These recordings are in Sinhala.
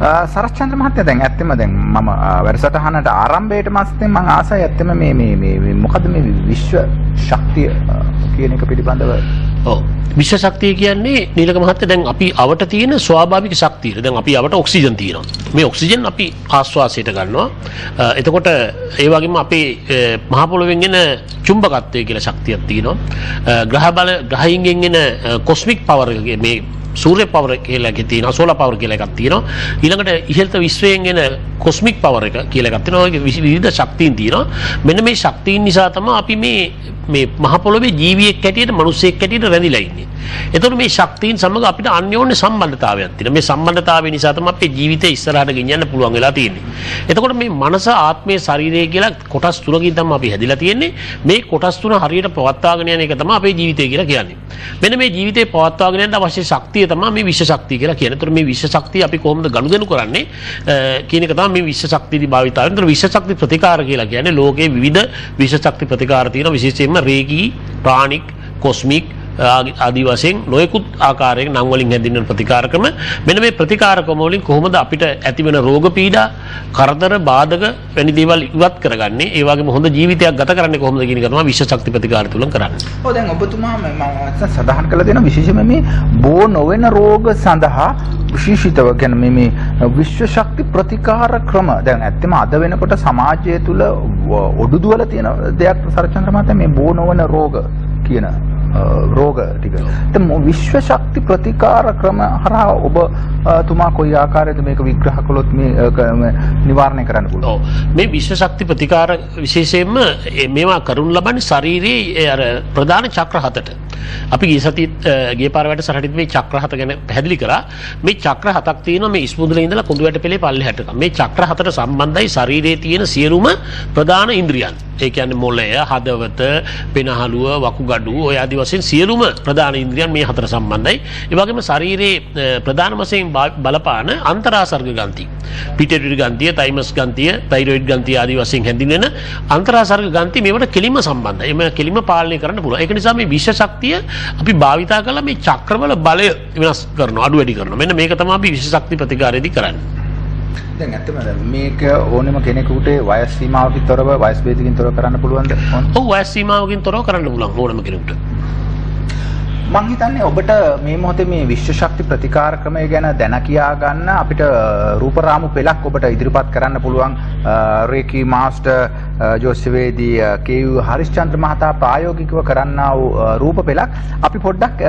සරච්චන්ද්‍ර මහත්තයා දැන් ඇත්තම දැන් මම වැඩසටහනට ආරම්භයේට මාස්තෙන් මම ආසයි ඇත්තම මේ මොකද්ද මේ විශ්ව ශක්තිය කියන එක පිළිබඳව. ඔව් විශ්ව ශක්තිය කියන්නේ නීලක මහත්තයා දැන් අපි අවට තියෙන ස්වාභාවික ශක්තිය. දැන් අපි අවට ඔක්සිජන් තියෙනවා. මේ ඔක්සිජන් අපි ආශ්වාසයට ගන්නවා. එතකොට ඒ වගේම අපේ මහ පොළොවෙන් එන චුම්බකත්වය කියලා ශක්තියක් තියෙනවා. ග්‍රහයින්ගෙන් එන කොස්මික් පවර් එක මේ සූර්ය පවර් කියලා එකක් තියෙනවා, සෝලාර් පවර් කියලා එකක් තියෙනවා. ඊළඟට ඉහළත විශ්වයෙන් එන කොස්මික් පවර් එක කියලා එකක් තියෙනවා. ඔය විවිධ ශක්තියින් තියෙනවා. මෙන්න මේ ශක්තියින් නිසා තමයි අපි මේ මහ පොළොවේ ජීවියෙක් හැටියට, මිනිසෙක් හැටියට රැඳිලා ඉන්නේ. එතකොට මේ ශක්තියින් සමග අපිට අන්‍යෝන්‍ය සම්බන්ධතාවයක් තියෙනවා. මේ සම්බන්ධතාවය නිසා තමයි අපේ ජීවිතය ඉස්සරහට ගෙනියන්න පුළුවන් වෙලා තියෙන්නේ. එතකොට මේ මනස, ආත්මය, ශරීරය කියලා කොටස් තුනකින් තමයි අපි හැදිලා තියෙන්නේ. මේ කොටස් තුන හරියට පවත්වාගෙන යන එක තමයි අපේ ජීවිතය කියලා කියන්නේ. මෙන්න මේ ජීවිතේ පවත්වාගෙන යන්න අවශ්‍ය ශක්තිය තමයි මේ විශ්ව ශක්තිය කියලා කියන්නේ. එතකොට මේ විශ්ව ශක්තිය අපි කොහොමද ගනුදෙනු කරන්නේ කියන එක තමයි මේ විශ්ව ශක්තියදී භාවිතාවෙන්. එතකොට විශ්ව ශක්ති ප්‍රතිකාර කියලා කියන්නේ ලෝකයේ විවිධ විශ්ව ශක්ති ප්‍රතිකාර තියෙනවා. විශේෂයෙන්ම රේකී, ප්‍රාණික්, කොස්මික් ආදී වශයෙන් නොයෙකුත් ආකාරයක නම් වලින් හැදින්වෙන ප්‍රතිකාර ක්‍රම. මෙන්න මේ ප්‍රතිකාර ක්‍රම වලින් කොහොමද අපිට ඇතිවෙන රෝග පීඩා, කරදර, බාධක වැනි දේවල් ඉවත් කරගන්නේ, ඒ වගේම හොඳ ජීවිතයක් ගත කරන්නේ කොහොමද කියන එක තමයි විශ්ව ශක්ති ප්‍රතිකාර තුලින් කරන්නේ. ඔව් දැන් ඔබතුමා මම සඳහන් කළ දෙනවා විශේෂයෙන්ම මේ බෝ නොවන රෝග සඳහා විශේෂිතව කියන්නේ මේ විශ්ව ශක්ති ප්‍රතිකාර ක්‍රම දැන් ඇත්තම අද වෙනකොට සමාජය තුල ඔඩුදුවල තියෙන දෙයක් සරච්චන්ද්‍ර මහත්තයා මේ බෝ නොවන රෝග කියන රෝග ටික. දැන් විශ්ව ශක්ති ප්‍රතිකාර ක්‍රම හරහා ඔබ තුමා කොයි ආකාරයකද මේක විග්‍රහ කළොත් මේ නිවාරණය කරන්න පුළුවන්? ඔව් මේ විශ්ව ශක්ති ප්‍රතිකාර විශේෂයෙන්ම මේවා කරුණු ලබන්නේ ශරීරයේ අර ප්‍රධාන චක්‍ර හතට. අපි ගිය පාර වැඩසටහනේදී මේ චක්‍ර හත ගැන පැහැදිලි කරා. මේ චක්‍ර හතක් තියෙනවා මේ ඉස්මුදුලේ ඉඳලා කුඳු වැට පෙළේ පල්ලෙහාට. මේ චක්‍ර හතට සම්බන්ධයි ශරීරයේ තියෙන සියලුම ප්‍රධාන ඉන්ද්‍රියන්. ඒ කියන්නේ මොළය, හදවත, පෙනහළුව, වකුගඩුව ඔය ආදී වශයෙන් සියලුම ප්‍රධාන ඉන්ද්‍රියන් මේ හතර සම්බන්ධයි. ඒ වගේම ශරීරයේ ප්‍රධාන වශයෙන් බලපාන අන්තරාසර්ග ග්‍රන්ථි, පිටුටරි ග්‍රන්ථිය, තයිමස් ග්‍රන්ථිය, තයිරොයිඩ් ග්‍රන්ථිය ආදී වශයෙන් හැඳින්වෙන අන්තරාසර්ග ග්‍රන්ථි මේවට කෙලින්ම සම්බන්ධයි. එම කෙලින්ම පාලනය කරන්න පුළුවන්. ඒක නිසා මේ විශ්ව ශක්තිය අපි භාවිතා කරලා මේ චක්‍රවල බලය වෙනස් කරනවා, අඩු වැඩි කරනවා. මෙන්න මේක තමයි අපි විශ්ව ශක්ති ප්‍රතිකාරයේදී කරන්නේ. දැන් ඇත්තම මේක ඕනෙම කෙනෙකුට වයස් සීමාවකින් තොරව, වයස් භේදකින් තොරව කරන්න පුළුවන්ද? ඔව් වයස් සීමාවකින් තොරව කරන්න පුළුවන් ඕනම කෙනෙකුට. මම හිතන්නේ ඔබට මේ මොහොතේ මේ විශ්ව ශක්ති ප්‍රතිකාර ක්‍රමය ගැන දැන කියා ගන්න අපිට රූපරාමු පෙළක් ඔබට ඉදිරිපත් කරන්න පුළුවන්. රේකී මාස්ටර් ජෝසිවේදී කේයු හරිස්චන්ද්‍ර මහතා ප්‍රායෝගිකව කරන්නා වූ රූප පෙළක් අපි පොඩ්ඩක්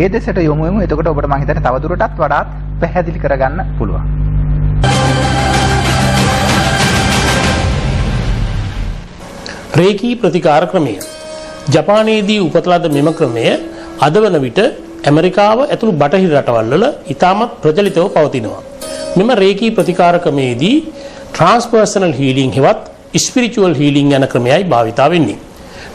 ඒ දෙසට යොමු වෙමු. එතකොට ඔබට මම හිතන්නේ තවදුරටත් වඩාත් පැහැදිලි කරගන්න පුළුවන්. රේකී ප්‍රතිකාර ක්‍රමය. ජපානයේදී උපත ලද මෙම ක්‍රමය අද වන විට ඇමරිකාව ඇතුළු බටහිර රටවල් වල ඉතාමත් ප්‍රචලිතව පවතිනවා. මෙම රේකී ප්‍රතිකාර ක්‍රමයේදී ට්‍රාන්ස්පර්සනල් හීලිං හෙවත් ස්පිරිචුවල් හීලිං යන ක්‍රමයයි භාවිතා වෙන්නේ.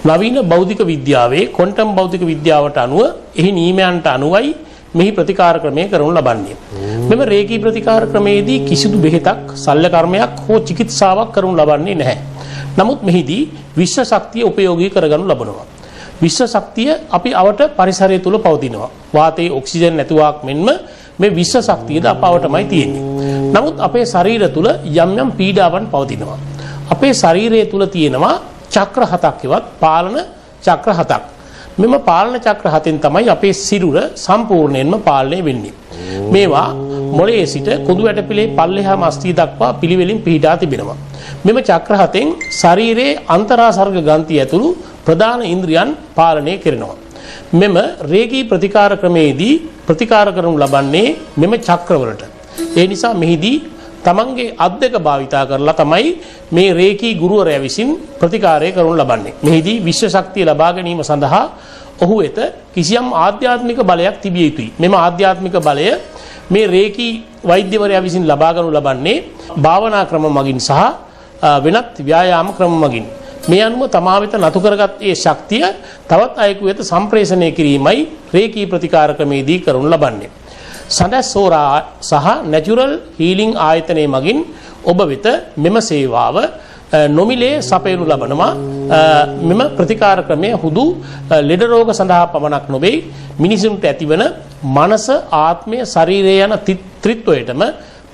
නවීන භෞතික විද්‍යාවේ ක්වොන්ටම් භෞතික විද්‍යාවට අනුව එහි නියමයන්ට අනුවයි මෙහි ප්‍රතිකාර ක්‍රමය කරනු ලබන්නේ. මෙම රේකී ප්‍රතිකාර ක්‍රමයේදී කිසිදු බෙහෙතක්, ශල්‍ය කර්මයක් හෝ චිකිත්සාවක් කරනු ලබන්නේ නැහැ. නමුත් මෙහිදී විශ්ව ශක්තිය උපයෝගී කරගනු ලබනවා. විශ්ව ශක්තිය අපි අවට පරිසරය තුල පවතිනවා. වාතයේ ඔක්සිජන් නැතුවක් මෙන්ම මේ විශ්ව ශක්තියද අප අවටමයි තියෙන්නේ. නමුත් අපේ ශරීර තුල යම් යම් පීඩාවන් පවතිනවා. අපේ ශරීරය තුල තියෙනවා චක්‍ර හතක් එවත් පාලන චක්‍ර හතක්. මෙම පාලන චක්‍ර හතෙන් තමයි අපේ සිරුර සම්පූර්ණයෙන්ම පාලනය වෙන්නේ. මේවා මොළයේ සිට කුඳු වැටපිලේ පල්ලෙහා මස්තිය දක්වා පිළිවෙලින් පිහිටා තිබෙනවා. මෙම චක්‍ර හතෙන් ශරීරයේ අන්තරාසර්ග ග්‍රන්ථි ඇතුළු ප්‍රධාන ඉන්ද්‍රියන් පාලනය කරනවා. මෙම රේකී ප්‍රතිකාර ක්‍රමයේදී ප්‍රතිකාර කරනු ලබන්නේ මෙම චක්‍රවලට. ඒ නිසා මෙහිදී තමන්ගේ අත් දෙක භාවිතා කරලා තමයි මේ රේකී ගුරුවරයා විසින් ප්‍රතිකාරය කරනු ලබන්නේ. මෙහිදී විශ්ව ශක්තිය ලබා ගැනීම සඳහා ඔහු වෙත කිසියම් ආධ්‍යාත්මික බලයක් තිබිය යුතුයි. මෙම ආධ්‍යාත්මික බලය මේ රේකී වෛද්‍යවරයා විසින් ලබා ගනු ලබන්නේ භාවනා ක්‍රම මගින් සහ වෙනත් ව්‍යායාම ක්‍රම මගින්. මේ අනුව තමා වෙත නතු කරගත් ඒ ශක්තිය තවත් අයෙකු වෙත සම්ප්‍රේෂණය කිරීමයි රේකී ප්‍රතිකාර ක්‍රමයේදී කරනු ලබන්නේ. සඳස්සෝරා සහ නැචරල් හීලිං ආයතනයේ මගින් ඔබ වෙත මෙම සේවාව නොමිලේ සපයනු ලබනවා. මෙම ප්‍රතිකාර ක්‍රමය හුදු ලෙඩ රෝග සඳහා පමණක් නොවේ, මිනිසුන්ට ඇතිවන මනස, ආත්මය, ශරීරය යන ත්‍රිත්වයටම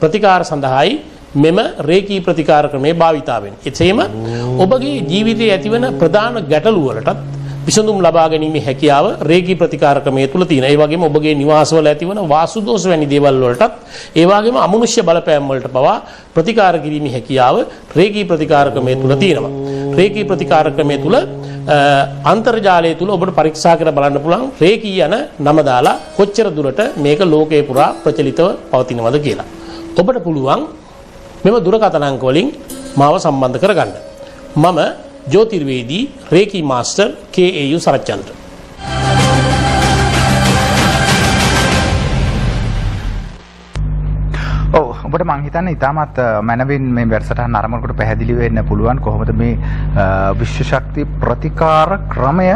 ප්‍රතිකාර සඳහායි මෙම රේකී ප්‍රතිකාර ක්‍රමය භාවිතා වෙන්නේ. එසේම ඔබගේ ජීවිතයේ ඇතිවන ප්‍රධාන ගැටලු වලටත් විසඳුම් ලබා ගැනීමේ හැකියාව රේකී ප්‍රතිකාර ක්‍රමය තුල තියෙනවා. ඒ වගේම ඔබගේ නිවාසවල ඇතිවන වාස්තු දෝෂ වැනි දේවල් වලටත් ඒ වගේම අමනුෂ්‍ය බලපෑම් වලට පවා ප්‍රතිකාර කිරීමේ හැකියාව රේකී ප්‍රතිකාර ක්‍රමය තුල තියෙනවා. රේකී ප්‍රතිකාර ක්‍රමය තුල අන්තර්ජාලය තුල ඔබට පරීක්ෂා කර බලන්න පුළුවන් රේකී යන නම දාලා කොච්චර දුරට මේක ලෝකේ පුරා ප්‍රචලිතව පවතිනවද කියලා. ඔබට පුළුවන් මෙම දුරකථන අංක වලින් මාව සම්බන්ධ කරගන්න. මම ज्योतिर्वेदी रेकी मास्टर KAU सरच्चंद्र. ඔබට මං හිතන්නේ ඉතාමත් මනවින් මේ වැඩසටහන ආරම්භකට පැහැදිලි වෙන්න පුළුවන් කොහොමද මේ විශ්ව ශක්ති ප්‍රතිකාර ක්‍රමය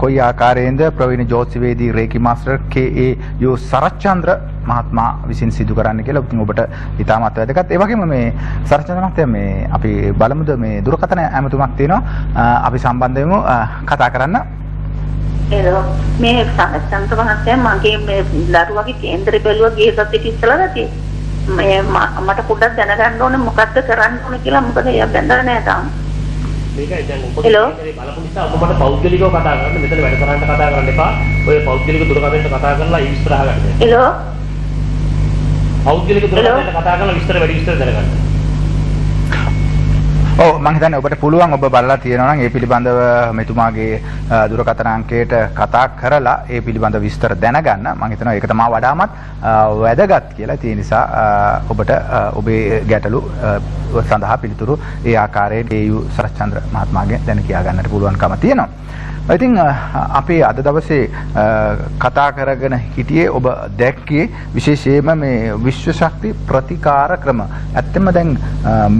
කොයි ආකාරයෙන්ද ප්‍රවීණ ජෝතිර්වේදී රේකී මාස්ටර් KAU සරච්චන්ද්‍ර මහත්මයා විසින් සිදු කරන්න කියලා ඔබට ඉතාමත් වැදගත්. ඒ වගේම මේ සරච්චන්ද්‍ර මහත්තයා මේ අපි බලමුද මේ දුරකථන ඇමතුමක් තියෙනවා අපි සම්බන්ධ වෙමු කතා කරන්න. එළෝ මේ සරච්චන්ද්‍ර මහත්තයා මගේ මේ දරුවගේ කේන්දරේ බැලුවා ගිය සතියේ ඉස්සලා නැති මට පොඩ්ඩක් දැනගන්න ඕනේ මොකක්ද කරන්න ඕනේ කියලා. මොකද එයා බැඳලා නැහැ තාම. මේකයි දැන් ඔබ බලපු නිසා ඔබ මට පෞද්ගලිකව කතා කරන්න මෙතන වැඩ කරන්න කතා කරන්න එපා. ඔය පෞද්ගලික දුරකථනයට කතා කරලා ඉස්සරහ ගන්න. එළෝ පෞද්ගලික දුරකථනයට කතා කරලා විස්තර වැඩි විස්තර දැනගන්න. ඔව් මම හිතන්නේ ඔබට පුළුවන් ඔබ බලලා තියෙනවා නම් ඒ පිළිබඳව මෙතුමාගේ දුරකථන අංකයට කතා කරලා ඒ පිළිබඳව විස්තර දැනගන්න. මම හිතනවා ඒක තමයි වඩාමත් වැදගත් කියලා. ඒ නිසා ඔබට ඔබේ ගැටලු සඳහා පිළිතුරු ඒ ආකාරයෙන් KAU සරච්චන්ද්‍ර මහත්මයාගෙන් දැන කියා ගන්නට පුළුවන්කම තියෙනවා. ඉතින් අපි අද දවසේ කතා කරගෙන හිටියේ ඔබ දැක්කේ විශේෂයෙන්ම මේ විශ්ව ශක්ති ප්‍රතිකාර ක්‍රම. ඇත්තම දැන්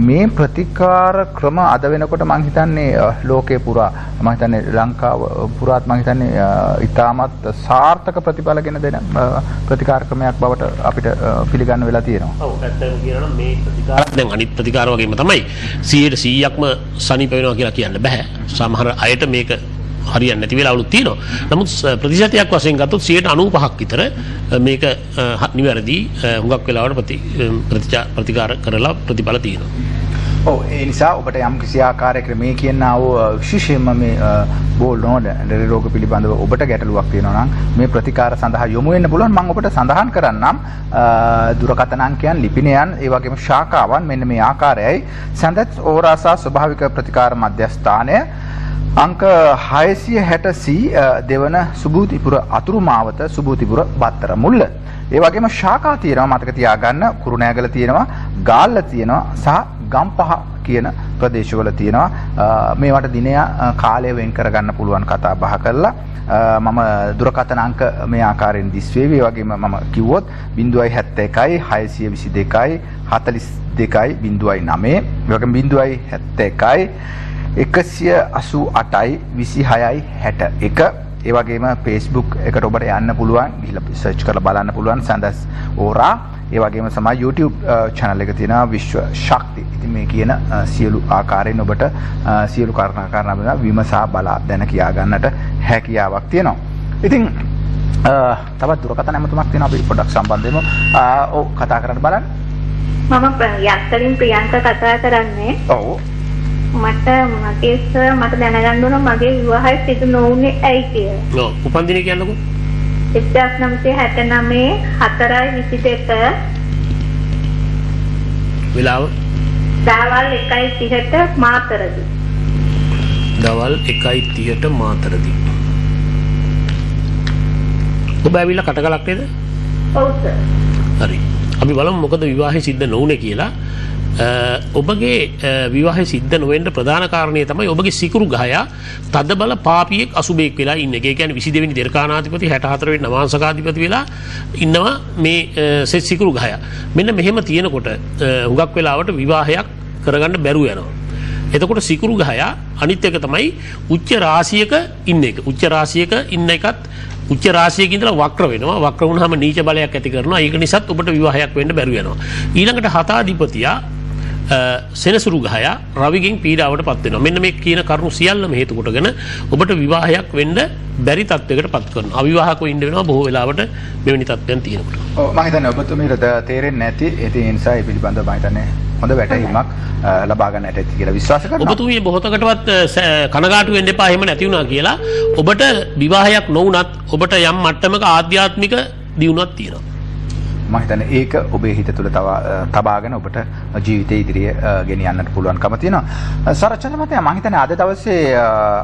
මේ ප්‍රතිකාර ක්‍රම අද වෙනකොට මම හිතන්නේ ලෝකේ පුරා මම හිතන්නේ ලංකාව පුරාත් මම හිතන්නේ ඉතාමත් සාර්ථක ප්‍රතිඵලගෙන දෙන ප්‍රතිකාර ක්‍රමයක් බවට අපිට පිළිගන්න වෙලා තියෙනවා. ඔව් ඇත්තම කියනවා මේ ප්‍රතිකාර දැන් අනිත් ප්‍රතිකාර වගේම තමයි 100%ක්ම සනීප වෙනවා කියලා කියන්න බෑ. සමහර අයට මේක හරියන්නේ නැති වෙලාවලුත් තියෙනවා. නමුත් ප්‍රතිශතයක් වශයෙන් ගත්තොත් 95ක් විතර මේක නිවැරදි හුඟක් වෙලාවට ප්‍රතිකාර කරලා ප්‍රතිඵල තියෙනවා. ඔව් ඒ නිසා ඔබට යම් කිසි ආකාරයකට මේ කියනා වූ විශේෂයෙන්ම මේ බෝල් නෝඩ රෝග පිළිබඳව ඔබට ගැටලුවක් තියෙනවා නම් මේ ප්‍රතිකාර සඳහා යොමු වෙන්න පුළුවන්. මම ඔබට සඳහන් කරන්නම් දුරකථන අංකයන් ලිපිනයන් ඒ වගේම ශාඛාවන් මෙන්න මේ ආකාරයයි. සඳත් ඕරාසා ස්වභාවික ප්‍රතිකාර මධ්‍යස්ථානය अंक 660C දෙවන සුබූතිපුර අතුරු මාවත සුබූතිපුර බත්තර මුල්ල. ඒ වගේම ශාඛා තියෙනවා මතක තියාගන්න. කුරුණෑගල තියෙනවා, ගාල්ල තියෙනවා සහ ගම්පහ කියන ප්‍රදේශවල තියෙනවා. මේවට දිනය කාලය වෙන් කරගන්න පුළුවන් කතා බහ කරලා මම දුරකථන අංක මේ ආකාරයෙන් දිස්වේවි. ඒ වගේම මම කිව්වොත් 071 622 42 09. ඒ වගේම 071 188යි 26යි 61. ඒ වගේම Facebook එකට ඔබට යන්න පුළුවන්. ගිහලා සර්ච් කරලා බලන්න පුළුවන් සඳස් ඕරා. ඒ වගේම තමයි YouTube channel එක තියෙනවා විශ්ව ශක්ති. ඉතින් මේ කියන සියලු ආකාරයෙන් ඔබට සියලු කාරණා විමසා බලා දැන කියා ගන්නට හැකියාවක් තියෙනවා. ඉතින් තවත් දුරකථන ඇමතුමක් තියෙනවා. අපි පොඩ්ඩක් සම්බන්ධ වෙමු. ඔව් කතා කරන්න බලන්න. මම යක්තලින් ප්‍රියංකා කතා කරන්නේ. ඔව් මට දැනගන්න ඕන මගේ විවාහය සිදු නොවුනේ ඇයි කියලා. ඔව් උපන්දිනේ කියන්නකෝ. 1969 4/22 වෙලාව දවල් 1:30ට මාතරදී. දවල් 1:30ට මාතරදී. ඔබ ඇවිල්ලා කටකලක් නේද? ඔව් සර්. හරි. අපි බලමු මොකද විවාහය සිද්ධ නොවුනේ කියලා. ඔබගේ විවාහය සිද්ධ නොවෙන්න ප්‍රධාන කාරණය තමයි ඔබගේ සිකුරු ගහයා තදබල පාපියෙක් අසුබෙක් වෙලා ඉන්න එක. ඒ කියන්නේ 22 වෙනි දෙරකානාධිපති 64 වෙනි නවාංශකාධිපති වෙලා ඉන්නවා මේ සෙත් සිකුරු ගහයා. මෙන්න මෙහෙම තියෙනකොට හුඟක් වෙලාවට විවාහයක් කරගන්න බැරුව යනවා. එතකොට සිකුරු ගහයා අනිත් එක තමයි උච්ච රාශියක ඉන්න එක. උච්ච රාශියක ඉන්න එකත් උච්ච රාශියක ඉඳලා වක්‍ර වෙනවා. වක්‍ර වුණාම නීච බලයක් ඇති කරනවා. ඒක නිසාත් ඔබට විවාහයක් වෙන්න බැරුව යනවා. ඊළඟට හතාධිපතියා සෙනසුරු ගහයා රවිගෙන් පීඩාවට පත් වෙනවා. මෙන්න මේ කියන කරුණු සියල්ලම හේතු කොටගෙන ඔබට විවාහයක් වෙන්න බැරි තත්වයකට පත් කරනවා. අවිවාහකව ඉන්න වෙනවා බොහෝ වෙලාවට මෙවැනි තත්ත්වයන් තියෙනකොට. ඔව් මම හිතන්නේ ඔබතුමීට තේරෙන්නේ නැති ඒ නිසා ඒ පිළිබඳව මම හිතන්නේ හොඳ වැටහීමක් ලබා ගන්න ඇති කියලා විශ්වාස කරනවා. ඔබතුමිය බොහෝතකටවත් කනගාටු වෙන්න එපා එහෙම නැති වුණා කියලා. ඔබට විවාහයක් නොවුනත් ඔබට යම් මට්ටමක ආධ්‍යාත්මික දියුණුවක් තියෙනවා. මම හිතන්නේ ඒක ඔබේ හිත තුළ තබාගෙන ඔබට ජීවිතේ ඉදිරිය ගෙනියන්නට පුළුවන්කම තියෙනවා. සරච්චන්ද්‍ර මහත්තයා මම හිතන්නේ අද දවසේ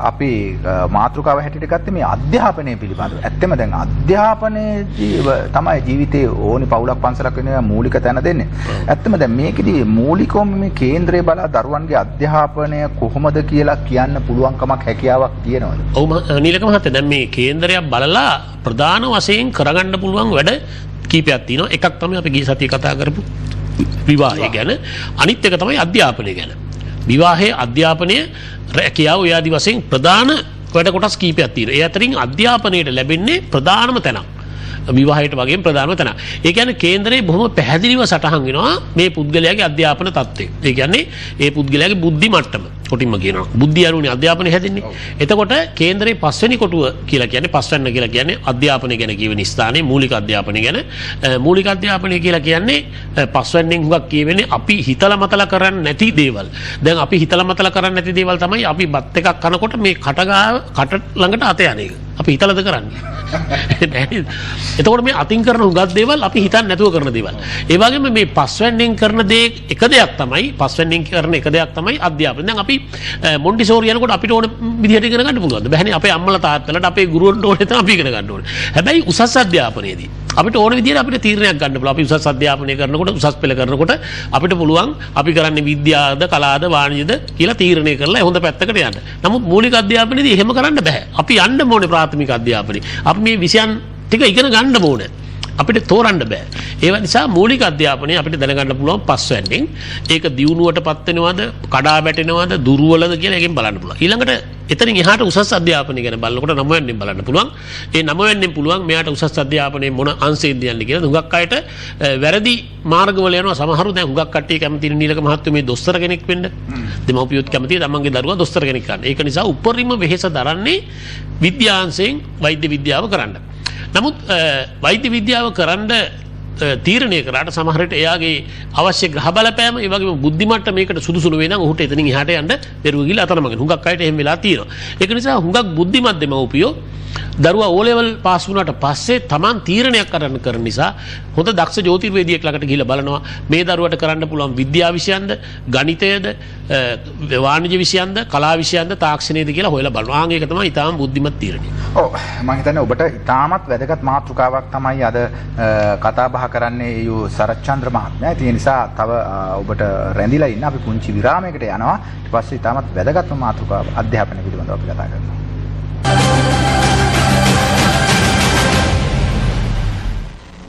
අපි මාතෘකාව හැටියට ගත්තේ මේ අධ්‍යාපනය පිළිබඳව. ඇත්තම දැන් අධ්‍යාපනයේ තමයි ජීවිතේ ඕනි පවුලක් පන්සලක් වෙන මූලික තැන දෙන්නේ. ඇත්තම දැන් මේකෙදි මූලිකවම මේ කේන්ද්‍රය බලා දරුවන්ගේ අධ්‍යාපනය කොහොමද කියලා කියන්න පුළුවන්කමක් හැකියාවක් තියෙනවද? ඔව් නීලක මහත්තයා දැන් මේ කේන්ද්‍රයක් බලලා ප්‍රධාන වශයෙන් කරගන්න පුළුවන් වැඩ කීපයක් තියෙනවා. එකක් තමයි අපි ගිය සතියේ කතා කරපු විවාහය ගැන. අනිත් එක තමයි අධ්‍යාපනය ගැන. විවාහයේ අධ්‍යාපනය රැකියාව ඔය ආදි වශයෙන් ප්‍රධාන වැඩ කොටස් කීපයක් තියෙනවා. ඒ අතරින් අධ්‍යාපනයට ලැබෙන්නේ ප්‍රධානම තැනක්. විවාහයට වගේම ප්‍රධානම තැන. ඒ කියන්නේ කේන්දරේ බොහොම පැහැදිලිව සටහන් වෙනවා මේ පුද්ගලයාගේ අධ්‍යාපන තත්ත්වය. ඒ කියන්නේ ඒ පුද්ගලයාගේ බුද්ධි මට්ටම. කොටින්ම කියනවා. බුද්ධිය අනුනේ අධ්‍යාපනය හැදෙන්නේ. එතකොට කේන්දරේ පස්වෙනි කොටුව කියලා කියන්නේ පස්වැන්න කියලා කියන්නේ අධ්‍යාපනය ගැන කියවෙන ස්ථානයේ මූලික අධ්‍යාපනය ගැන. මූලික අධ්‍යාපනය කියලා කියන්නේ පස්වැන්නෙන් හුඟක් කියවෙන්නේ අපි හිතලා මතලා කරන්නේ නැති දේවල්. දැන් අපි හිතලා මතලා කරන්නේ නැති දේවල් තමයි අපි බත් එකක් කනකොට මේ කට ළඟට අත යන එක. අපි හිතලාද කරන්නේ? එතකොට මේ අතින් කරන හුඟක් දේවල් අපි හිතන්නේ නැතුව කරන දේවල්. ඒ වගේම මේ පස්වැන්නෙන් කරන දේ එක දෙයක් තමයි පස්වැන්නෙන් කරන එක දෙයක් තමයි අධ්‍යාපනය. දැන් අපි මොන්ටිසෝරි යනකොට අපිට ඕන විදිහට ඉගෙන ගන්න පුළුවන්ද? බැහැනේ අපේ අම්මලා තාත්තලාට අපේ ගුරුවරුන්ට ඕනේ තමයි අපි ඉගෙන ගන්න ඕනේ. හැබැයි උසස් අධ්‍යාපනයේදී අපිට ඕන විදිහට අපිට තීරණයක් ගන්න පුළුවන්. අපි උසස් අධ්‍යාපනය කරනකොට උසස් පෙළ කරනකොට අපිට පුළුවන් අපි කරන්නේ විද්‍යාවද කලාවද වාණිජද කියලා තීරණය කරලා හොඳ පැත්තකට යන්න. නමුත් මූලික අධ්‍යාපනයේදී එහෙම කරන්න බෑ. අපි යන්න ඕනේ ප්‍රාථමික අධ්‍යාපනයේ. අපි මේ විෂයන් ටික ඉගෙන ගන්න ඕනේ. අපිට තෝරන්න බෑ. ඒ නිසා මූලික අධ්‍යාපනය අපිට දැනගන්න පුළුවන් පස්වැන්නෙන් ඒක දියුණුවටපත් වෙනවද, කඩා වැටෙනවද, දුර්වලද කියලා එකෙන් බලන්න පුළුවන්. ඊළඟට එතනින් එහාට උසස් අධ්‍යාපනය ගැන බලනකොට 9 වෙනින් බලන්න පුළුවන්. ඒ 9 වෙනින් පුළුවන් මෙයාට උසස් අධ්‍යාපනයේ මොන අංශයෙන්ද යන්නේ කියලා. හුඟක් අයට වැරදි මාර්ගවල යනවා. සමහරු දැන් හුඟක් කට්ටිය කැමති නීලක මහත්මයා මේ දොස්තර කෙනෙක් වෙන්න. දෙමව්පියොත් කැමති තමන්ගේ දරුවා දොස්තර කෙනෙක් කරන්න. ඒක නිසා උපරිම වෙහෙස දරන්නේ විද්‍යාංශයෙන් වෛද්‍ය විද්‍යාව කරන්න. නමුත් වෛද්‍ය විද්‍යාව කරන්න තීරණය කරාට සමහර විට එයාගේ අවශ්‍ය ග්‍රහ බලපෑම ඒ වගේම බුද්ධි මට්ටම මේකට සුදුසු නොවේ නම් ඔහුට එතනින් එහාට යන්න බැරුව ගිහලා අතරමඟ හුඟක් අයට එහෙම වෙලා තියෙනවා. ඒක නිසා හුඟක් බුද්ධිමත් දෙමව්පියෝ දරුවා O level පාස් වුණාට පස්සේ Taman තීරණයක් අරන් කරන නිසා හොඳ දක්ෂ ජ්‍යොතිර්වේදියෙක් ළඟට ගිහිල්ලා බලනවා මේ දරුවට කරන්න පුළුවන් විද්‍යා විෂයන්ද ගණිතයද වාණිජ්‍ය විෂයන්ද කලා විෂයන්ද තාක්ෂණයද කියලා හොයලා බලනවා. ආන් ඒක තමයි ඊටාම බුද්ධිමත් තීරණය. ඔව් මම හිතන්නේ ඔබට ඊටාමත් වැදගත් මාතෘකාවක් තමයි අද කතා බහ කරන්නේ යු සරච්චන්ද්‍ර මහත්මයා. ඒ නිසා තව ඔබට රැඳිලා ඉන්න අපි පුංචි විරාමයකට යනවා. ඊට පස්සේ ඊටාමත් වැදගත්ම මාතෘකාව අධ්‍යාපනය පිළිබඳව අපි කතා කරනවා.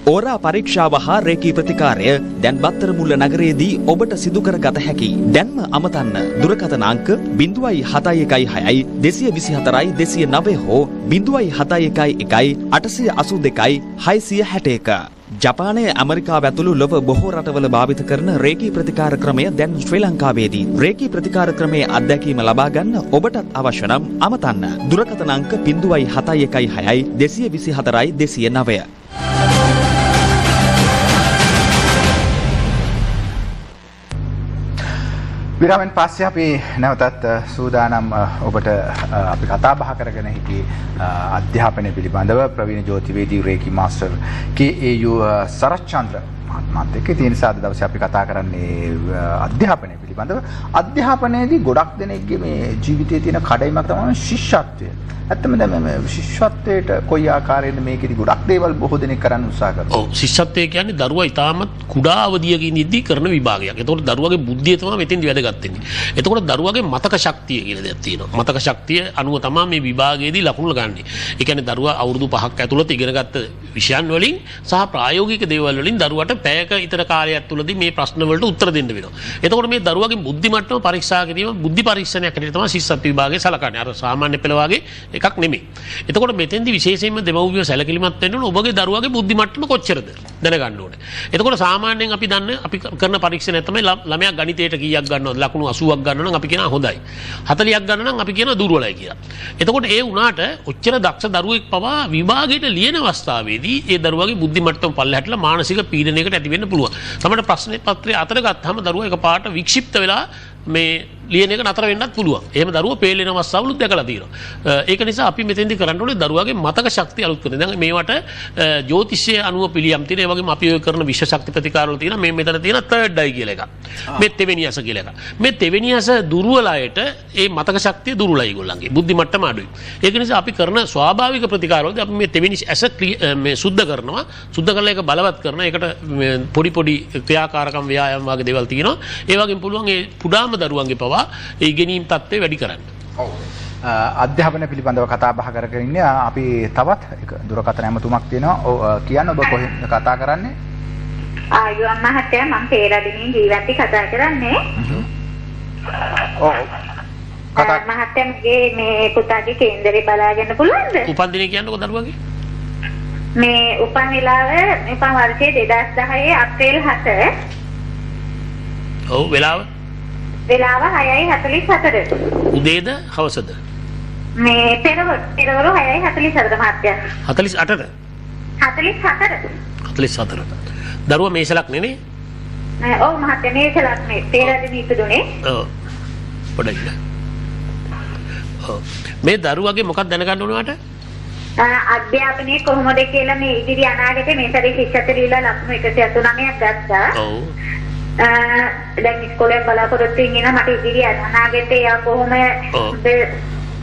ඕරා පරීක්ෂාව හා රේකී ප්‍රතිකාරය දැන් බත්තරමුල්ල නගරයේදී ඔබට සිදු කරගත හැකි. දැන්ම අමතන්න දුරකථන අංක 0.716 224 209 හෝ 0.711 882 661. ජපානය ඇමරිකාව ඇතුළු ලොව බොහෝ රටවල භාවිත කරන රේකී ප්‍රතිකාර ක්‍රමය දැන් ශ්‍රී ලංකාවේදී. රේකී ප්‍රතිකාර ක්‍රමයේ අත්දැකීම ලබා ගන්න ඔබටත් අවශ්‍ය නම් අමතන්න දුරකථන අංක 0.716 224 209. විරාමෙන් පස්සේ අපි නැවතත් සූදානම් ඔබට අපි කතා බහ කරගෙන හිටියේ අධ්‍යාපනය පිළිබඳව ප්‍රවීණ ජ්‍යොතිර්වේදී රේකී මාස්ටර් KAU සරච්චන්ද්‍ර මහත්මයාත් එක්ක. ඒ නිසා අද දවසේ අපි කතා කරන්නේ අධ්‍යාපනය පිළිබඳව. අධ්‍යාපනයේදී ගොඩක් දෙනෙක්ගේ මේ ජීවිතයේ තියෙන කඩයිමක් තමයි ශිෂ්‍යත්වය. ඇත්තම දැන් මේ ශිෂ්‍යත්වයට කොයි ආකාරයෙන්ද මේකෙදි ගොඩක් දේවල් බොහෝ දෙනෙක් කරන්න උත්සාහ කරනවා. ඔව් ශිෂ්‍යත්වය කියන්නේ දරුවා ඊටමත් කුඩා අවධියකින් ඉඳි කරන විභාගයක්. එතකොට දරුවාගේ බුද්ධිය තමයි මෙතෙන්දි වැදගත් වෙන්නේ. එතකොට දරුවාගේ මතක ශක්තිය කියලා දෙයක් තියෙනවා. මතක ශක්තිය අනුව තමයි මේ විභාගයේදී ලකුණු ගන්නේ. ඒ කියන්නේ දරුවා අවුරුදු 5ක් ඇතුළත ඉගෙනගත්ත විෂයන් වලින් සහ ප්‍රායෝගික දේවල් වලින් දරුවාට පැයක ඉතර කාලයක් තුලදී මේ ප්‍රශ්න වලට උත්තර දෙන්න වෙනවා. එතකොට මේ දරුවගේ බුද්ධි මට්ටම පරීක්ෂා කිරීම බුද්ධි පරීක්ෂණයක් හැටියට තමයි ශිෂ්‍යත්ව විභාගයේ සලකන්නේ. අර සාමාන්‍ය පෙළ වගේ එකක් නෙමෙයි. එතකොට මෙතෙන්දී විශේෂයෙන්ම දෙමව්පියෝ සැලකිලිමත් වෙන්න ඕන ඔබගේ දරුවගේ බුද්ධි මට්ටම කොච්චරද දැනගන්න ඕනේ. එතකොට සාමාන්‍යයෙන් අපි දන්නේ අපි කරන පරීක්ෂණය තමයි ළමයා ගණිතයට කීයක් ගන්නවද ලකුණු 80ක් ගන්නවා නම් අපි කියනවා හොඳයි. 40ක් ගන්න නම් අපි කියනවා දුර්වලයි කියලා. එතකොට ඒ වුණාට ඔච්චර දක්ෂ දරුවෙක් පවා විභාගයට ලියන අවස්ථාවේදී ඒ දරුවගේ බුද්ධි මට්ටම පල්ලෙහාටලා මානසික පීඩනයකට ඇති වෙන්න පුළුවන්. සමහර ප්‍රශ්න පත්‍රය අතර ගත්තාම දරුවා එකපාරට වික්ෂිප්ත වෙලා මේ ලියන එක නතර වෙන්නත් පුළුවන්. එහෙම දරුවෝ ෆේල් වෙන අවස්ථාවලුත් දැකලා තියෙනවා. ඒක නිසා අපි මෙතෙන්දී කරන්න ඕනේ දරුවාගේ මතක ශක්තිය අලුත් කරන. දැන් මේවට ජ්‍යොතිෂය අනුව පිළියම් තියෙන. ඒ වගේම අපි ඔය කරන විශ්ව ශක්ති ප්‍රතිකාර වල තියෙන මේ මෙතන තියෙන third eye කියලා එකක්. මේ තෙවෙනි අස කියලා එකක්. මේ තෙවෙනි අස දුර්වල අයට ඒ මතක ශක්තිය දුර්වලයි ඒගොල්ලන්ගේ. බුද්ධි මට්ටම අඩුයි. ඒක නිසා අපි කරන ස්වාභාවික ප්‍රතිකාර වලදී අපි මේ තෙවෙනි ඇස මේ සුද්ධ කරනවා. සුද්ධ කරලා ඒක බලවත් කරනවා. ඒකට පොඩි පොඩි ක්‍රියාකාරකම් ව්‍යායාම වගේ දේවල් තියෙනවා. ඒ වගේම පුළුවන් ඒ පුඩාම දරුවන්ගේ පවා ඒ ඉගෙනීම් තත්ත්වය වැඩි කරන්න. ඔව්. අධ්‍යාපනය පිළිබඳව කතා බහ කර ඉන්නේ අපි තවත් එක දුරකථන ඇමතුමක් තියෙනවා. ඔව් කියන්න ඔබ කොහෙන්ද කතා කරන්නේ? ආයුවන් මහත්තයා මම පේරාදෙණියෙන් ජීවත්ටි කතා කරන්නේ. ඔව්. කතා මහත්තයාගේ මේ පුතාගේ කේන්දරේ බලාගන්න පුළුවන්ද? උපන් දිනේ කියන්නකො දරුවගේ? මේ උපන් වෙලාව උපන් වර්ෂයේ 2010 අප්‍රේල් 7. ඔව් වෙලාව? වෙලාව 6:44. උදේද හවසද? මේ පෙරවරු 6:44 මහත්තයා. 48ද? 44. 44. දරුවා මේසලක් නෙනේ? ඔව් මහත්තයා මේසලක් නේ. පේරාදෙණිය ඉපදුනේ. ඔව්. පොඩ්ඩක්. ඔව්. මේ දරුවගේ මොකක්ද දැනගන්න ඕන වට? අධ්‍යාපනයේ කොහොමද කියලා මේ ඉදිරි අනාගතේ මේ සැරේ ශිෂ්‍යත්ව දීලා ලකුණු 189ක් ගත්තා. ඔව්. දැන් ඉස්කෝලේ බලාපොරොත්තු වෙන මට ඉදිරි අනාගතේ යා කොහොම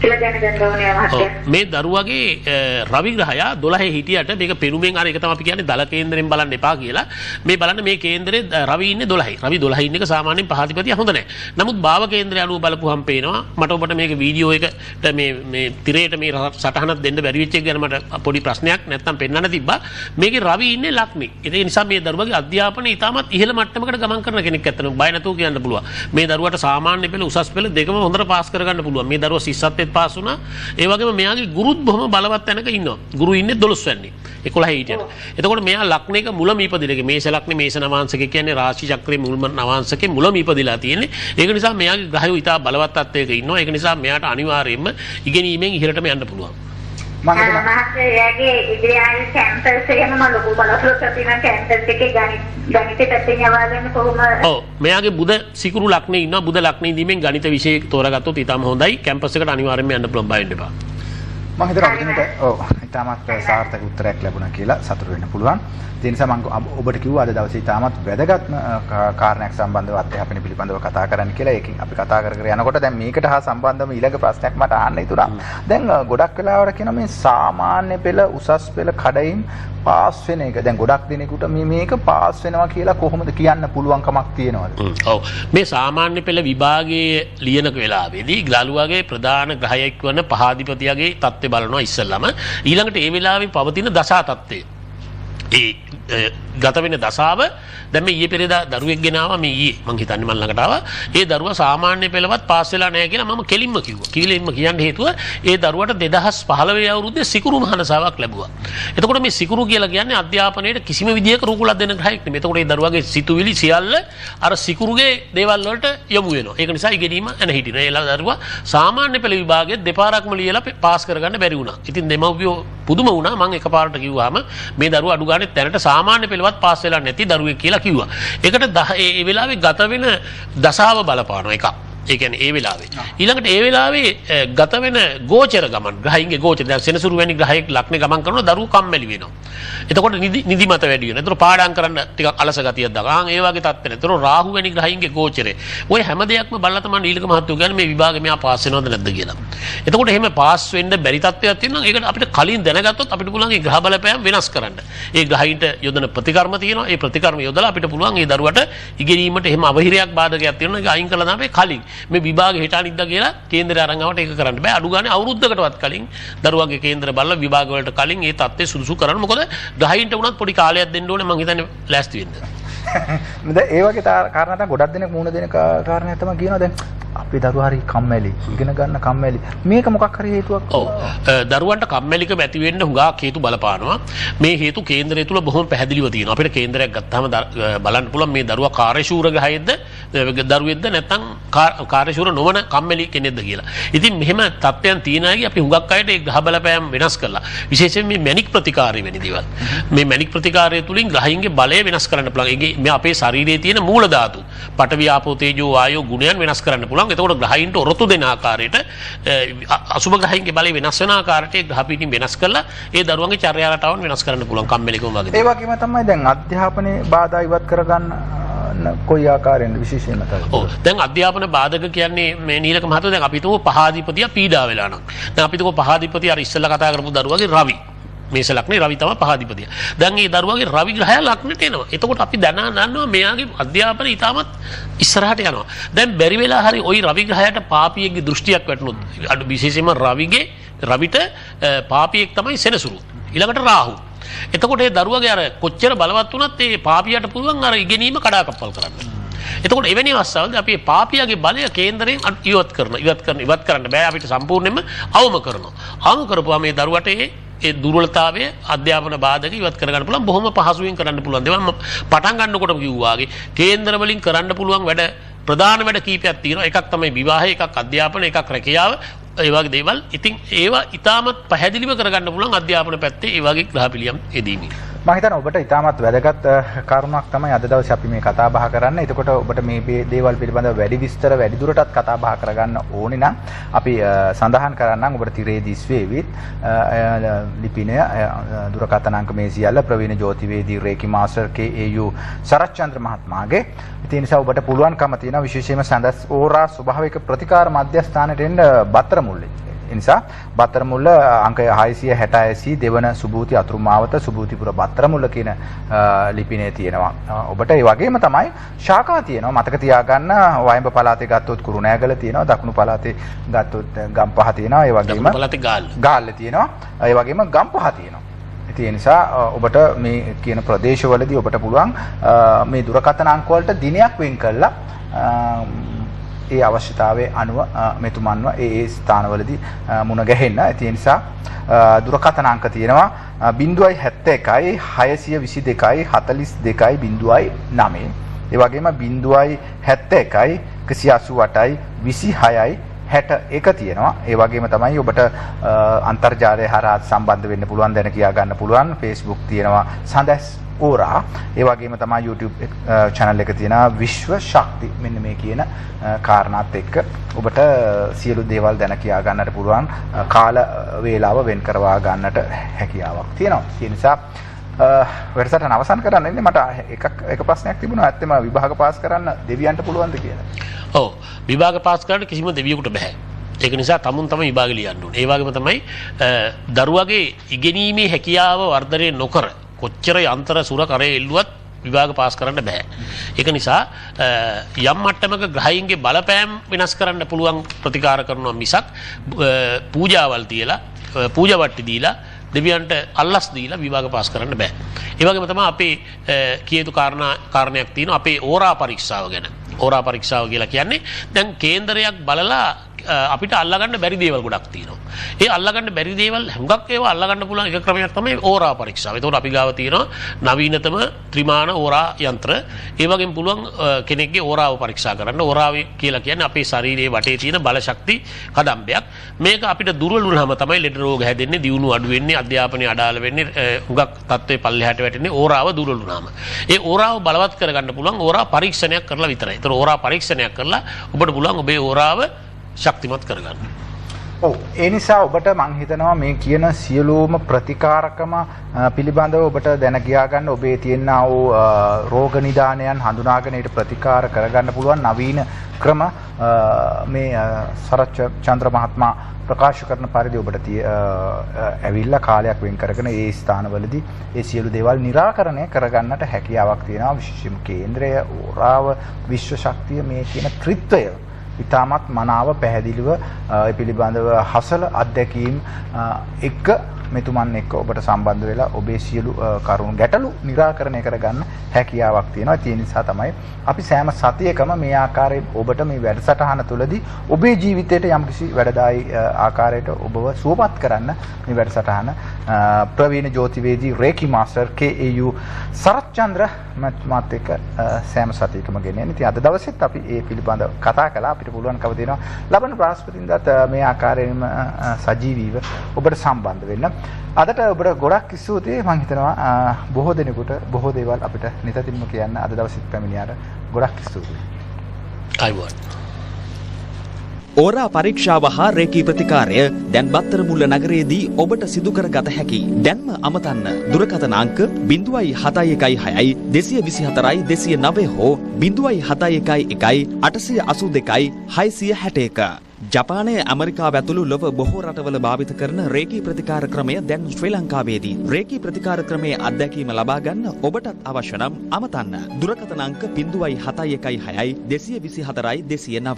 කියලා දැනගන්න ඕනේ මහත්තයා. මේ දරුවගේ රවි ග්‍රහය 12 හිටියට මේක පෙරුමෙන් අර එක තමයි අපි කියන්නේ දල කේන්දරෙන් බලන්න එපා කියලා. මේ බලන්න මේ කේන්දරේ රවි ඉන්නේ 12යි. රවි 12 ඉන්න එක සාමාන්‍යයෙන් පහතිපතිය හොඳ නැහැ. නමුත් භාව කේන්දරය අනුව බලපුවහම පේනවා මට ඔබට මේක වීඩියෝ එකට මේ තිරේට මේ සටහනක් දෙන්න බැරි වෙච්ච එක ගැන මට පොඩි ප්‍රශ්නයක් නැත්තම් පෙන්වන්න තිබ්බා. මේකේ රවි ඉන්නේ ලග්නේ. ඒ නිසා මේ දරුවගේ අධ්‍යාපනය ඉතාමත් ඉහළ මට්ටමකට ගමන් කරන කෙනෙක් ඇත්තටම බය නැතුව කියන්න පුළුවන්. මේ දරුවට සාමාන්‍ය පෙළ උසස් පෙළ දෙකම හොඳට පාස් කරගන්න පුළුවන්. මේ දරුවා ශිෂ්‍යත්වයට පාස් වුණා. ඒ වගේම මෙයාගේ ගුරුත් බොහොම බලවත් තැනක ඉන්නවා. ගුරු ඉන්නේ 12 වෙනි. 11 හිටියට. එතකොට මෙයා ලග්නයක මුලම ඉපදිලක මේෂ ලග්නේ මේෂ නවාංශකේ කියන්නේ රාශි චක්‍රයේ මුල්ම නවාංශකේ මුලම ඉපදිලා තියෙන්නේ. ඒක නිසා මෙයාගේ ග්‍රහයෝ ඉතා බලවත් තත්ත්වයක ඉන්නවා. ඒක නිසා මෙයාට අනිවාර්යයෙන්ම ඉගෙනීමෙන් ඉහළටම යන්න පුළුවන්. මම හිතනවා මහත්තයාගේ ඉදිරි ආයු කැම්පස් එකේම මම ලොකු බලාපොරොත්තු තියෙන කැම්පස් එකේ ගණිත පැත්තෙන් යවා ගන්න කොහොම ඔව් මෙයාගේ බුද සිකුරු ලග්නේ ඉන්නවා. බුද ලග්නේ ඉදීමෙන් ගණිත විෂය තෝරාගත්තොත් ඊටම හොඳයි. කැම්පස් එකට අනිවාර්යයෙන්ම යන්න පුළුවන් බය වෙන්න එපා. මම හිතනවා අපිට ඔව් ඉතාමත් සාර්ථක උත්තරයක් ලැබුණා කියලා සතුටු වෙන්න පුළුවන්. ඒ නිසා මම ඔබට කිව්වා අද දවසේ ඉතාමත් වැදගත්ම කාරණයක් සම්බන්ධව අධ්‍යාපනය පිළිබඳව කතා කරන්න කියලා. ඒකෙන් අපි කතා කර යනකොට දැන් මේකට හා සම්බන්ධව ඊළඟ ප්‍රශ්නයක් මට අහන්න ඉතුරුනා. දැන් ගොඩක් වෙලාවට කියන මේ සාමාන්‍ය පෙළ උසස් පෙළ කඩයින් පාස් වෙන එක. දැන් ගොඩක් දෙනෙකුට මේක පාස් වෙනවා කියලා කොහොමද කියන්න පුළුවන් කමක් තියෙනවද? ඔව් මේ සාමාන්‍ය පෙළ විභාගයේ ලියන වෙලාවේදී ගලුවාගේ ප්‍රධාන ග්‍රහයෙක් වන පහාධිපතියගේ தත්ත්වය බලනවා ඉස්සෙල්ලාම. ඊළඟට ඒ වෙලාවේ පවතින දශා தත්ත්වය. ඒ ගත වෙන දශාව දැන් මේ ඊයේ පෙරේදා දරුවෙක් ගෙනාවා මේ ඊයේ මං හිතන්නේ මන් ළඟට ආවා. ඒ දරුවා සාමාන්‍ය පෙළවත් පාස් වෙලා නැහැ කියලා මම කෙලින්ම කිව්වා. කීලෙන්ම කියන්න හේතුව ඒ දරුවට 2015 අවුරුද්දේ සිකුරු මහානසාවක් ලැබුවා. එතකොට මේ සිකුරු කියලා කියන්නේ අධ්‍යාපනයේ කිසිම විදියක රුකුලක් දෙන්න ග්‍රහයක් නෙමෙයි. එතකොට ඒ දරුවාගේ සිතුවිලි සියල්ල අර සිකුරුගේ දේවල් වලට යොමු වෙනවා. ඒක නිසා ඉගෙනීම එන හිටිනවා. ඒ දරුවා සාමාන්‍ය පෙළ විභාගයේ දෙපාරක්ම ලියලා පාස් කරගන්න බැරි වුණා. ඉතින් දෙමව්පියෝ පුදුම වුණා. මම එකපාරට කිව්වාම මේ දරුවා අඩු ගානේ දැනට සාමාන්‍ය පෙළවත් පාස් වෙලා නැති දරුවෙක් කියලා කිව්වා. ඒකට ඒ වෙලාවේ ගත වෙන දශාව බලපානවා එකක්. ඒ කියන්නේ ඒ වෙලාවේ. ඊළඟට ඒ වෙලාවේ ගත වෙන ගෝචර ගමන් ග්‍රහයින්ගේ ගෝචර දැන් සෙනසුරු වැනි ග්‍රහයෙක් ලග්නේ ගමන් කරනවා දරුවෝ කම්මැලි වෙනවා. එතකොට නිදිමත වැඩි වෙනවා. එතකොට පාඩම් කරන්න ටිකක් අලස ගතියක් දක්වනවා. ඒ වගේ තත්ත්වෙ. එතකොට රාහු වැනි ග්‍රහයින්ගේ ගෝචරේ. ඔය හැම දෙයක්ම බලලා තමයි නීලක මහත්තයෝ කියන්නේ මේ විභාගේ මෙයා පාස් වෙනවද නැද්ද කියලා. එතකොට එහෙම පාස් වෙන්න බැරි තත්ත්වයක් තියෙනවා. ඒකට අපිට කලින් දැනගත්තොත් අපිට පුළුවන් ඒ ග්‍රහ බලපෑම් වෙනස් කරන්න. ඒ ග්‍රහයින්ට යොදන ප්‍රතිකර්ම තියෙනවා. ඒ ප්‍රතිකර්ම යොදලා අපිට පුළුවන් ඒ දරුවට ඉගෙනීමට එහෙම අවහිරයක් බාධකයක් තියෙනවා. ඒක අයින් කළා තමයි කලින්. මේ විභාගෙ හෙට අනිද්දා කියලා කේන්දරය අරන් ආවට ඒක කරන්න බෑ. අඩු ගානේ අවුරුද්දකටවත් කලින් දරුවගේ කේන්දර බලලා විභාග වලට කලින් ඒ தත්ත්වය සුදුසු කරන්න. මොකද ග්‍රහයින්ට උනත් පොඩි කාලයක් දෙන්න ඕනේ මං හිතන්නේ ලෑස්ති වෙන්න. දැන් ඒ වගේ කාරණා ගොඩක් දෙනෙක් මුණ දෙන කාරණා තමයි කියනවා දැන් අපේ දරුවා හරි කම්මැලි ඉගෙන ගන්න කම්මැලි මේක මොකක් හරි හේතුවක් ඔව් දරුවන්ට කම්මැලිකම ඇති වෙන්න හුඟක් හේතු බලපානවා මේ හේතු කේන්දරය තුල බොහොම පැහැදිලිව තියෙනවා අපිට කේන්දරයක් ගත්තාම බලන්න පුළුවන් මේ දරුවා කාර්යශූර ගහයේද දරුවෙක්ද නැත්නම් කාර්යශූර නොවන කම්මැලි කෙනෙක්ද කියලා. ඉතින් මෙහෙම තත්ත්වයන් තියෙන අයගේ අපි හුඟක් අයට ඒ ග්‍රහ බලපෑම් වෙනස් කරලා විශේෂයෙන් මේ මැනික් ප්‍රතිකාරය වෙන දේවල් මේ මැනික් ප්‍රතිකාරය තුලින් ග්‍රහයින්ගේ බලය වෙනස් කරන්න පුළුවන්. මේ අපේ ශරීරයේ තියෙන මූල ධාතු පඨවි ආපෝ තේජෝ වායෝ ගුණයන් වෙනස් කරන්න පුළුවන්. එතකොට ග්‍රහයින්ට ඔරොත්තු දෙන ආකාරයට අසුබ ග්‍රහයින්ගේ බලය වෙනස් වෙන ආකාරයට ඒ ග්‍රහ පිටින් වෙනස් කරලා ඒ දරුවන්ගේ චර්යා රටාවන් වෙනස් කරන්න පුළුවන් කම්මැලිකම වගේ. ඒ වගේම තමයි දැන් අධ්‍යාපනයේ බාධා ඉවත් කරගන්න කොයි ආකාරයෙන්ද විශේෂයෙන්ම තමයි. ඔව් දැන් අධ්‍යාපන බාධක කියන්නේ මේ නීලක මහත්තයා දැන් අපි හිතමු පහාධිපතියා පීඩා වෙලා නම්. දැන් අපි හිතමු පහාධිපතිය අර ඉස්සෙල්ලා කතා කරපු දරුවගේ රවි මේස ලග්නේ රවි තමයි පහාධිපතිය. දැන් මේ දරුවගේ රවි ග්‍රහය ලග්නෙට එනවා. එතකොට අපි දන්නවා මෙයාගේ අධ්‍යාපනය ඉතාමත් ඉස්සරහට යනවා. දැන් බැරි වෙලා හරි ওই රවි ග්‍රහයට පාපියෙක්ගේ දෘෂ්ටියක් වැටුනොත් අඩු විශේෂයෙන්ම රවිට පාපියෙක් තමයි සෙනසුරු. ඊළඟට රාහු. එතකොට ඒ දරුවගේ අර කොච්චර බලවත් වුණත් ඒ පාපියට පුළුවන් අර ඉගෙනීම කඩාකප්පල් කරන්න. එතකොට එවැනි අවස්ථාවලදී අපි පාපියාගේ බලය කේන්දරයෙන් ඉවත් කරන්න බෑ අපිට සම්පූර්ණයෙන්ම අවම කරනවා. අවම කරපුවා මේ දරුවට ඒ දුර්වලතාවය අධ්‍යාපන බාධක ඉවත් කරගන්න පුළුවන් බොහොම පහසුවෙන් කරන්න පුළුවන්. දේවල් පටන් ගන්නකොටම කිව්වාගේ කේන්දර වලින් කරන්න පුළුවන් වැඩ ප්‍රධාන වැඩ කීපයක් තියෙනවා. එකක් තමයි විවාහය, එකක් අධ්‍යාපන, එකක් රැකියාව. ඒ වගේ දේවල්. ඉතින් ඒවා ඉතාමත් පැහැදිලිව කරගන්න පුළුවන් අධ්‍යාපන පැත්තේ ඒ වගේ ග්‍රහ පිළියම් යෙදීමෙන්. මම හිතනවා ඔබට ඉතාමත් වැදගත් කරුණක් තමයි අද දවසේ අපි මේ කතා බහ කරන්නේ. එතකොට ඔබට මේ දේවල් පිළිබඳව වැඩි විස්තර වැඩි දුරටත් කතා බහ කරගන්න ඕනේ නම් අපි සඳහන් කරන්නම් ඔබට තිරේදී ස්වේවිත් ලිපිනය දුරකථන අංක මේ සියල්ල ප්‍රවීණ ජෝතිවේදී රේකි මාස්ටර් KAU සරච්චන්ද්‍ර මහත්මයාගේ. ඒ නිසා ඔබට පුළුවන්කම තියෙනවා විශේෂයෙන්ම සඳස් ඕරා ස්වභාවික ප්‍රතිකාර මධ්‍යස්ථානයට එන්න බත්තර මුල්ලේ. ඒ නිසා බත්තරමුල්ල අංක 666 දෙවන සුභූති අතුරු මාවත සුභූතිපුර බත්තරමුල්ල කියන ලිපිනේ තියෙනවා. ඔබට ඒ වගේම තමයි ශාඛා තියෙනවා. මතක තියාගන්න වයඹ පළාතේ ගත්තොත් කුරුණෑගල තියෙනවා. දකුණු පළාතේ ගත්තොත් ගම්පහ තියෙනවා. ඒ වගේම දකුණු පළාතේ ගාල්ල තියෙනවා. ඒ වගේම ගම්පහ තියෙනවා. ඒ නිසා ඔබට මේ කියන ප්‍රදේශවලදී ඔබට පුළුවන් මේ දුරකථන අංක වලට දිනයක් වෙන් කරලා ඒ අවශ්‍යතාවයේ අනුව මෙතුමන්ව ඒ ස්ථානවලදී මුණ ගැහෙන්න. ඒ නිසා දුරකථන අංක තියෙනවා 071 622 42 09. ඒ වගේම 071 188 26 61 තියෙනවා. ඒ වගේම තමයි ඔබට අන්තර්ජාලය හරහා සම්බන්ධ වෙන්න පුළුවන් දැන කියා ගන්න පුළුවන්. Facebook තියෙනවා සඳස් ඕරා. ඒ වගේම තමයි YouTube channel එක තියෙනවා විශ්ව ශක්ති. මෙන්න මේ කියන කාරණාත් එක්ක ඔබට සියලු දේවල් දැන කියා ගන්නට පුළුවන් කාල වේලාව වෙන් කරවා ගන්නට හැකියාවක් තියෙනවා. ඒ නිසා වැඩසටහන අවසන් කරන්න ඉන්නේ මට එක ප්‍රශ්නයක් තිබුණා. ඇත්තම විභාග පාස් කරන්න දෙවියන්ට පුළුවන්ද කියලා? ඔව් විභාග පාස් කරන්න කිසිම දෙවියෙකුට බෑ. ඒක නිසා තමුන් තමයි විභාග ලියන්න ඕනේ. ඒ වගේම තමයි දරුවගේ ඉගෙනීමේ හැකියාව වර්ධනය නොකර කොච්චර යන්ත්‍ර සුර කරේ එල්ලුවත් විභාග පාස් කරන්න බෑ. ඒක නිසා යම් මට්ටමක ග්‍රහයින්ගේ බලපෑම් වෙනස් කරන්න පුළුවන් ප්‍රතිකාර කරනවා මිසක් පූජාවල් තියලා පූජා වට්ටි දීලා දෙවියන්ට අල්ලස් දීලා විභාග පාස් කරන්න බෑ. ඒ වගේම තමයි අපේ කියතු කාරණයක් තියෙනවා අපේ ඕරා පරීක්ෂාව ගැන. ඕරා පරීක්ෂාව කියලා කියන්නේ දැන් කේන්දරයක් බලලා අපිට අල්ලගන්න බැරි දේවල් ගොඩක් තියෙනවා. ඒ අල්ලගන්න බැරි දේවල් හුඟක් ඒවා අල්ලගන්න පුළුවන් එක ක්‍රමයක් තමයි ඕරා පරීක්ෂාව. ඒතකොට අපි ගාව තියෙනවා නවීනතම ත්‍රිමාන ඕරා යන්ත්‍ර. ඒ වගේම පුළුවන් කෙනෙක්ගේ ඕරාව පරීක්ෂා කරන්න. ඕරාව කියලා කියන්නේ අපේ ශරීරයේ වටේ තියෙන බල ශක්ති කදම්බයක්. මේක අපිට දුර්වල වුණාම තමයි ලෙඩ රෝග හැදෙන්නේ, දියුණුව අඩු වෙන්නේ, අධ්‍යාපනය අඩාල වෙන්නේ, හුඟක් තත්ත්වයේ පල්ලෙහාට වැටෙන්නේ ඕරාව දුර්වල වුණාම. ඒ ඕරාව බලවත් කරගන්න පුළුවන් ඕරා පරීක්ෂණයක් කරලා විතරයි. ඒතකොට ඕරා පරීක්ෂණයක් කරලා ඔබට පුළුවන් ඔබේ ඕරාව ශක්තිමත් කරගන්න. ඔව් ඒ නිසා ඔබට මම හිතනවා මේ කියන සියලුම ප්‍රතිකාරකම පිළිබඳව ඔබට දැන ගියා ගන්න ඔබේ තියෙනා වූ රෝග නිදානයන් හඳුනාගෙන ඊට ප්‍රතිකාර කරගන්න පුළුවන් නවීන ක්‍රම මේ සරත් චන්ද්‍ර මහත්මයා ප්‍රකාශ කරන පරිදි ඔබට ඇවිල්ලා කාලයක් වෙන් කරගෙන ඒ ස්ථානවලදී ඒ සියලු දේවල් निराකරණය කරගන්නට හැකියාවක් තියෙනවා. විශේෂයෙන්ම කේන්ද්‍රය ඕරාව විශ්ව ශක්තිය මේ කියන ත්‍රිත්වය ඉතාමත් මනාව පැහැදිලිව ඒ පිළිබඳව හසල අත්දැකීම් එක්ක මෙතුමන් එක්ක ඔබට සම්බන්ධ වෙලා ඔබේ සියලු කරුණු ගැටලු निराකරණය කරගන්න හැකියාවක් තියෙනවා. ඒ නිසා තමයි අපි සෑම සතියකම මේ ආකාරයෙන් ඔබට මේ වැඩසටහන තුළදී ඔබේ ජීවිතයට යම්කිසි වැඩදායි ආකාරයට ඔබව සුවපත් කරන්න මේ වැඩසටහන ප්‍රවීණ ජ්‍යොතිවේදී රේකි මාස්ටර් KAU සරච්චන්ද්‍ර මාත් එක්ක සෑම සතියකම ගෙනෙන. ඉතින් අද දවසෙත් අපි මේ පිළිබඳව කතා කළා. අපිට පුළුවන්කම දෙනවා ලබන බ්‍රහස්පතින්දාත් මේ ආකාරයෙන්ම සජීවීව ඔබට සම්බන්ධ වෙන්න. අදට ඔබට ගොඩක් ස්තුතියි. මම හිතනවා බොහෝ දෙනෙකුට බොහෝ දේවල් අපිට නිතින්ම කියන්න අද දවසෙත් පැමිණියාට ගොඩක් ස්තුතියි. අයිබෝන්. ඕරා පරීක්ෂාව හා රේකී ප්‍රතිකාරය දැන් බත්තරමුල්ල නගරයේදී ඔබට සිදු කර ගත හැකි. දැන්ම අමතන්න දුරකථන අංක 0.71 224 209 හෝ 0.711 882 661. ජපානය ඇමරිකාව ඇතුළු ලොව බොහෝ රටවල භාවිත කරන රේකී ප්‍රතිකාර ක්‍රමය දැන් ශ්‍රී ලංකාවේදී රේකී ප්‍රතිකාර ක්‍රමයේ අත්දැකීම ලබා ගන්න ඔබටත් අවශ්‍ය නම් අමතන්න දුරකථන අංක 0.716 224 209